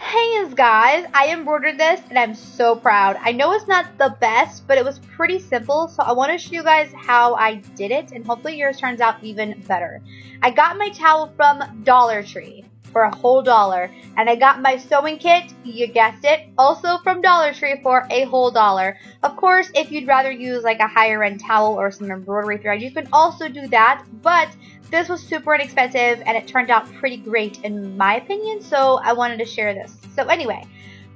Hey guys, I embroidered this and I'm so proud. I know it's not the best, but it was pretty simple, so I want to show you guys how I did it, and hopefully yours turns out even better. I got my towel from Dollar Tree for a whole $1, and I got my sewing kit, you guessed it, also from Dollar Tree for a whole $1. Of course, if you'd rather use like a higher end towel or some embroidery thread, you can also do that, but this was super inexpensive and it turned out pretty great in my opinion, so I wanted to share this. So anyway,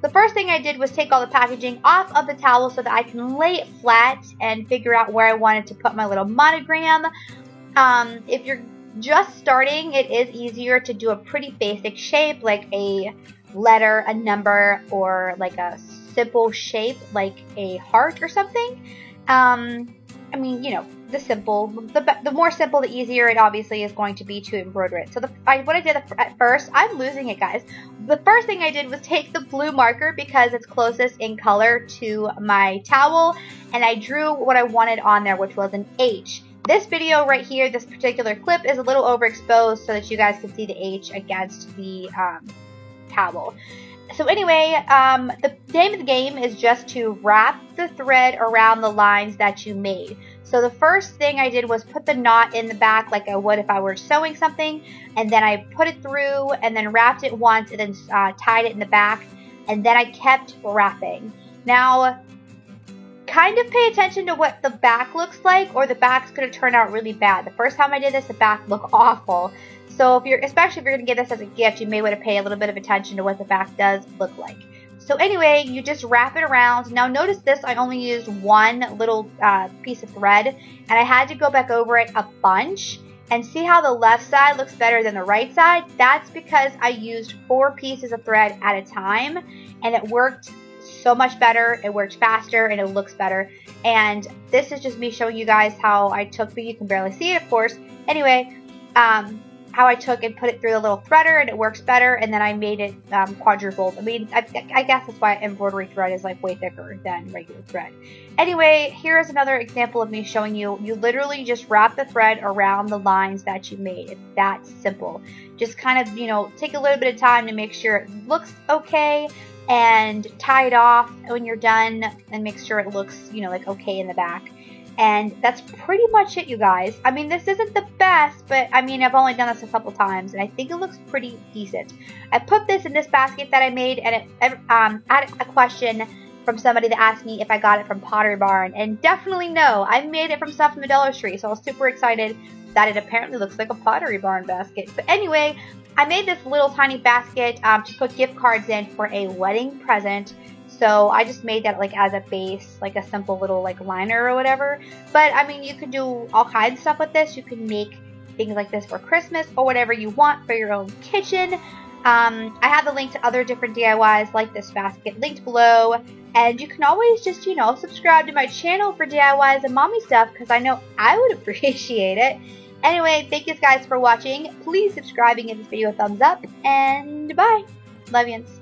the first thing I did was take all the packaging off of the towel so that I can lay it flat and figure out where I wanted to put my little monogram. If you're just starting, it is easier to do a pretty basic shape like a letter, a number, or like a simple shape like a heart or something. I mean, you know, the more simple, the easier it obviously is going to be to embroider it. So what I did at first, I'm losing it, guys. The first thing I did was take the blue marker because it's closest in color to my towel, and I drew what I wanted on there, which was an H. This video right here, this particular clip, is a little overexposed so that you guys can see the H against the towel. So anyway, the name of the game is just to wrap the thread around the lines that you made. So the first thing I did was put the knot in the back like I would if I were sewing something, and then I put it through and then wrapped it once and then tied it in the back, and then I kept wrapping. Now, kind of pay attention to what the back looks like, or the back's going to turn out really bad. The first time I did this, the back looked awful. So especially if you're going to give this as a gift, you may want to pay a little bit of attention to what the back does look like. So anyway, you just wrap it around. Now notice this, I only used one little piece of thread, and I had to go back over it a bunch. And see how the left side looks better than the right side? That's because I used 4 pieces of thread at a time, and it worked so much better, it worked faster, and it looks better. And this is just me showing you guys how I took, but you can barely see it, of course. Anyway, how I took and put it through the little threader, and it works better, and then I made it quadrupled. I mean, I guess that's why embroidery thread is like way thicker than regular thread. Anyway, here's another example of me showing you. You literally just wrap the thread around the lines that you made. It's that simple. Just kind of, you know, take a little bit of time to make sure it looks okay, and tie it off when you're done, and make sure it looks, you know, like okay in the back. And that's pretty much it, you guys. I mean, this isn't the best, but I mean, I've only done this a couple times, and I think it looks pretty decent. I put this in this basket that I made, and I had a question from somebody that asked me if I got it from Pottery Barn, and definitely no. I made it from stuff from the Dollar Tree, so I was super excited that it apparently looks like a Pottery Barn basket. But anyway, I made this little tiny basket to put gift cards in for a wedding present. So I just made that like as a base, like a simple little like liner or whatever. But I mean, you could do all kinds of stuff with this. You can make things like this for Christmas or whatever you want for your own kitchen. I have the link to other different DIYs like this basket linked below. And you can always just, you know, subscribe to my channel for DIYs and mommy stuff, because I know I would appreciate it. Anyway, thank you guys for watching. Please subscribe and give this video a thumbs up. And bye. Love yous.